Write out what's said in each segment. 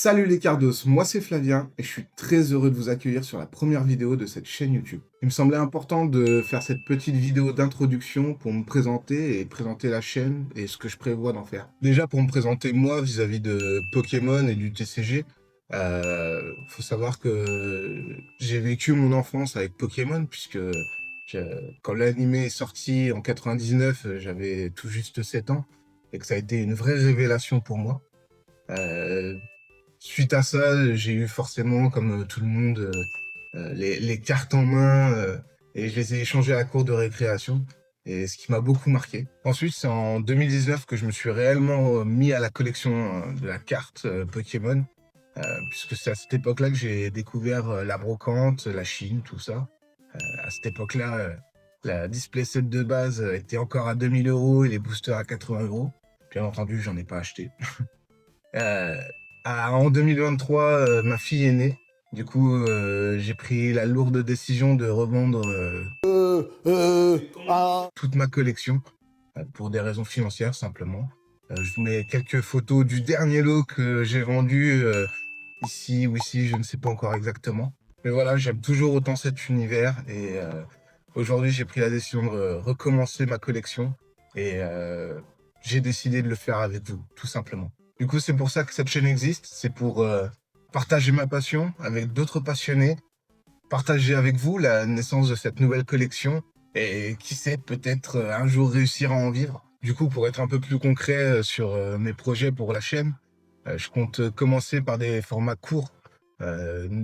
Salut les Cardos, moi c'est Flavien et je suis très heureux de vous accueillir sur la première vidéo de cette chaîne YouTube. Il me semblait important de faire cette petite vidéo d'introduction pour me présenter et présenter la chaîne et ce que je prévois d'en faire. Déjà pour me présenter moi vis-à-vis de Pokémon et du TCG, faut savoir que j'ai vécu mon enfance avec Pokémon puisque quand l'animé est sorti en 99, j'avais tout juste 7 ans et que ça a été une vraie révélation pour moi. Euh, Suite à ça, j'ai eu forcément, comme tout le monde, les cartes en main et je les ai échangées à la cour de récréation. Et ce qui m'a beaucoup marqué. Ensuite, c'est en 2019 que je me suis réellement mis à la collection de la carte Pokémon, puisque c'est à cette époque-là que j'ai découvert la brocante, la Chine, tout ça. À cette époque-là, la display set de base était encore à 2000 € et les boosters à 80 €. Bien entendu, j'en ai pas acheté. Euh, En 2023, ma fille est née. Du coup, j'ai pris la lourde décision de revendre toute ma collection pour des raisons financières simplement. Je vous mets quelques photos du dernier lot que j'ai vendu ici ou ici, je ne sais pas encore exactement. Mais voilà, j'aime toujours autant cet univers et aujourd'hui j'ai pris la décision de recommencer ma collection et j'ai décidé de le faire avec vous, tout simplement. Du coup, c'est pour ça que cette chaîne existe, c'est pour partager ma passion avec d'autres passionnés, partager avec vous la naissance de cette nouvelle collection et qui sait, peut-être un jour réussir à en vivre. Du coup, pour être un peu plus concret sur mes projets pour la chaîne, je compte commencer par des formats courts. Euh,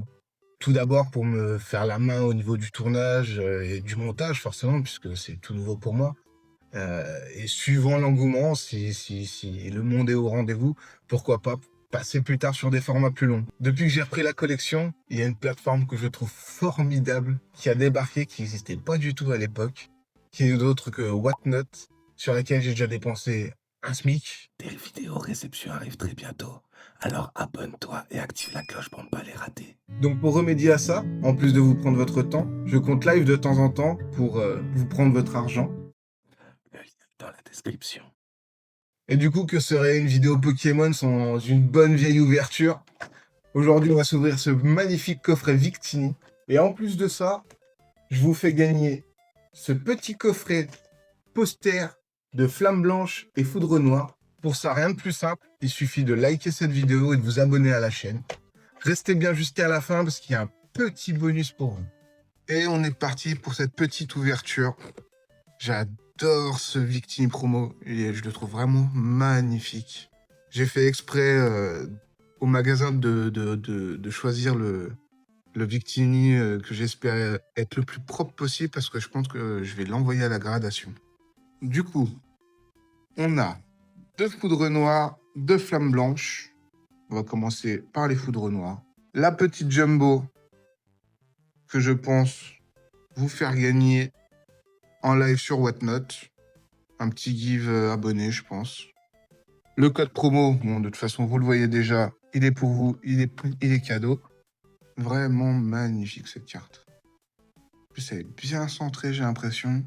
Tout d'abord pour me faire la main au niveau du tournage et du montage, forcément, puisque c'est tout nouveau pour moi. Et suivant l'engouement, si le monde est au rendez-vous, pourquoi pas passer plus tard sur des formats plus longs. Depuis que j'ai repris la collection, il y a une plateforme que je trouve formidable, qui a débarqué, qui n'existait pas du tout à l'époque, qui n'est d'autre que Whatnot, sur laquelle j'ai déjà dépensé un SMIC. Des vidéos réception arrivent très bientôt. Alors abonne-toi et active la cloche pour ne pas les rater. Donc pour remédier à ça, en plus de vous prendre votre temps, je compte live de temps en temps pour vous prendre votre argent. Le lien est dans la description. Et du coup, que serait une vidéo Pokémon sans une bonne vieille ouverture? Aujourd'hui, on va s'ouvrir ce magnifique coffret Victini. Et en plus de ça, je vous fais gagner ce petit coffret poster de Flamme Blanche et Foudre Noire. Pour ça, rien de plus simple, il suffit de liker cette vidéo et de vous abonner à la chaîne. Restez bien jusqu'à la fin parce qu'il y a un petit bonus pour vous. Et on est parti pour cette petite ouverture. J'adore ce Victini promo et je le trouve vraiment magnifique. J'ai fait exprès au magasin de choisir le Victini que j'espère être le plus propre possible parce que je pense que je vais l'envoyer à la gradation. Du coup, on a deux foudres noires, deux flammes blanches. On va commencer par les foudres noires. La petite jumbo que je pense vous faire gagner en live sur Whatnot. Un petit give abonné, je pense. Le code promo, bon, de toute façon, vous le voyez déjà, il est pour vous, il est cadeau. Vraiment magnifique cette carte. En plus, elle est bien centrée, j'ai l'impression.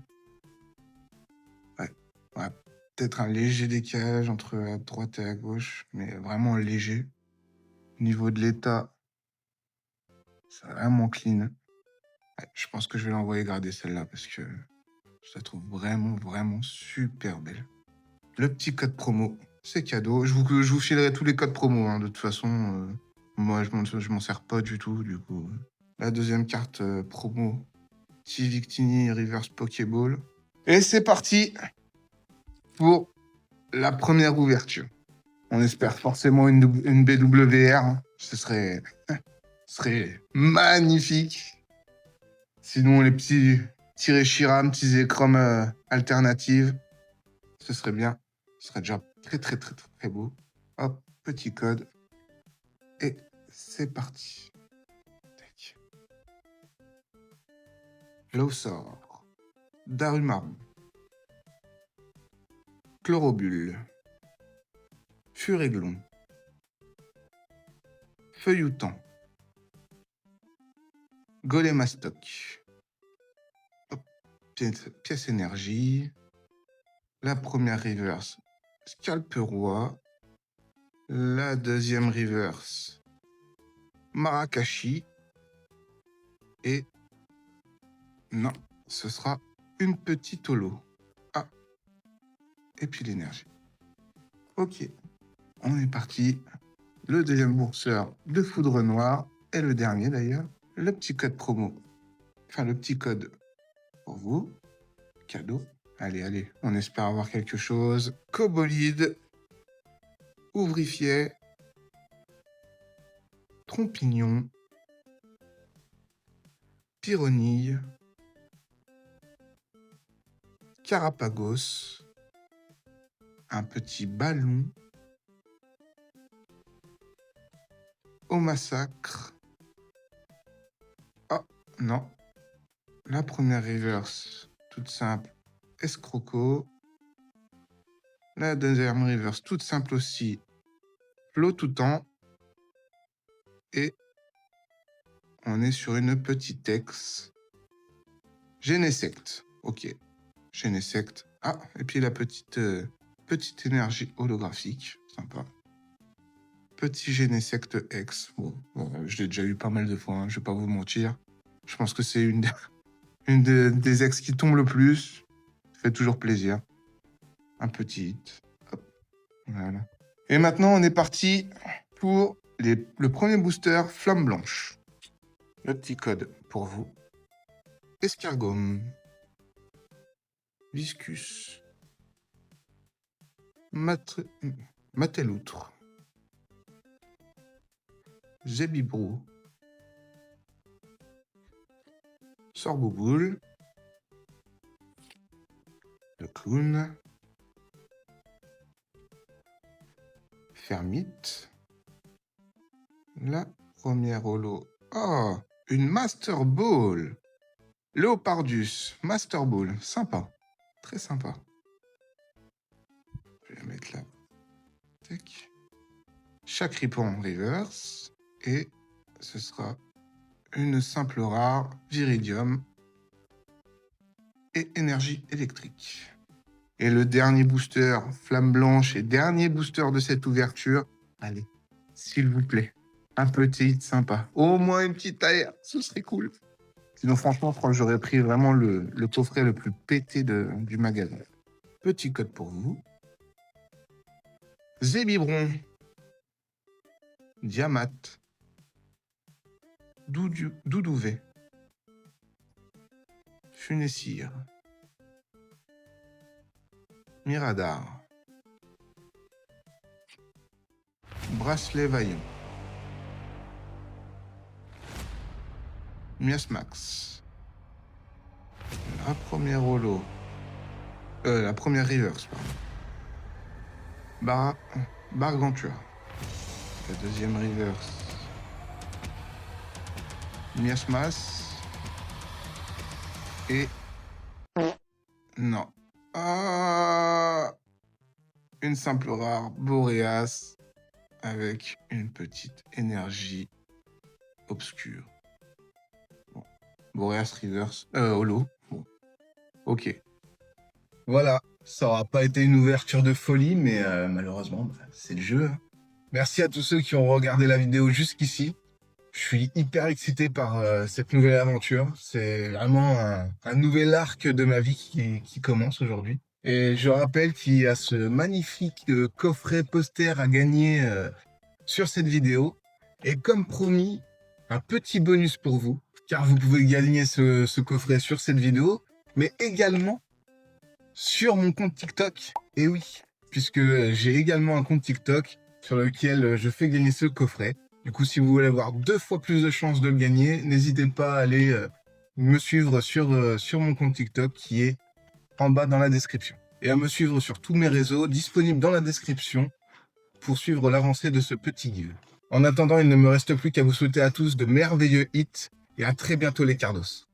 Ouais, ouais, peut-être un léger décalage entre la droite et la gauche, mais vraiment léger. Au niveau de l'état, c'est vraiment clean. Ouais, je pense que je vais l'envoyer garder celle-là parce que je la trouve vraiment super belle. Le petit code promo, c'est cadeau. Je vous filerai tous les codes promo, hein, de toute façon. Moi, je m'en sers pas du tout, du coup. La deuxième carte promo, T-Victini Reverse Pokéball. Et c'est parti pour la première ouverture. On espère forcément une BWR. Hein. Ce serait magnifique. Sinon, les petits tirés Shiram, petits écrans alternatives, ce serait bien. Ce serait déjà très beau. Hop, petit code. Et c'est parti. Tac. Là où sort Darumaru, Chlorobule, Furéglon, Feuilloutant, Golémastoc, hop, pièce énergie, la première reverse, Scalperoi, La deuxième reverse, Marakashi. Et non, ce sera une petite holo. Ah, et puis l'énergie. Ok, on est parti. Le deuxième bourseur de Foudre Noire, et le dernier d'ailleurs, le petit code promo. Enfin, le petit code pour vous. Cadeau. Allez, allez, on espère avoir quelque chose. Cobolide, Ouvrifiet, Trompignon, Pyronille, Carapagos, un petit ballon, au massacre. Oh, non. La première reverse, toute simple, escroco. La deuxième reverse, toute simple aussi, flot tout temps. Et on est sur une petite ex. Genesect. Ok. Genesect. Ah, et puis la petite énergie holographique. Sympa. Petit Genesect X. Bon, je l'ai déjà eu pas mal de fois, hein, je vais pas vous mentir. Je pense que c'est une des ex qui tombe le plus. Ça fait toujours plaisir. Un petit hit. Hop. Voilà. Et maintenant, on est parti pour le premier booster Flamme Blanche. Le petit code pour vous. Escargome. Viscus. Mateloutre. Zébibrou. Sorbouboule. Le clown. Fermite. La première holo. Oh, une Master Ball. Léopardus, Master Ball. Sympa. Très sympa. Je vais la mettre là. Tac. Chacripon reverse. Et ce sera une simple rare, Viridium et énergie électrique. Et le dernier booster, Flamme Blanche, et dernier booster de cette ouverture. Allez, s'il vous plaît, un petit hit sympa. Au moins une petite AR, ce serait cool. Sinon, franchement, je crois que j'aurais pris vraiment le coffret le plus pété du magasin. Petit code pour vous. Zébibron. Diamat. Doudouvet. Funessire. Miradar. Bracelet Vaillant. Miasmax. La première holo. La première reverse, pardon. Bargantua. La deuxième reverse. Miasmas. Et... non. Ah, une simple rare, Boreas, avec une petite énergie obscure. Bon. Boreas reverse. Holo. Bon. Ok. Voilà. Ça aura pas été une ouverture de folie, mais malheureusement, c'est le jeu. Merci à tous ceux qui ont regardé la vidéo jusqu'ici. Je suis hyper excité par cette nouvelle aventure. C'est vraiment un nouvel arc de ma vie qui commence aujourd'hui. Et je rappelle qu'il y a ce magnifique coffret poster à gagner sur cette vidéo. Et comme promis, un petit bonus pour vous, car vous pouvez gagner ce coffret sur cette vidéo, mais également sur mon compte TikTok. Et oui, puisque j'ai également un compte TikTok sur lequel je fais gagner ce coffret. Du coup, si vous voulez avoir 2 fois plus de chances de le gagner, n'hésitez pas à aller me suivre sur mon compte TikTok qui est en bas dans la description. Et à me suivre sur tous mes réseaux disponibles dans la description pour suivre l'avancée de ce petit give. En attendant, il ne me reste plus qu'à vous souhaiter à tous de merveilleux hits et à très bientôt les Cardos.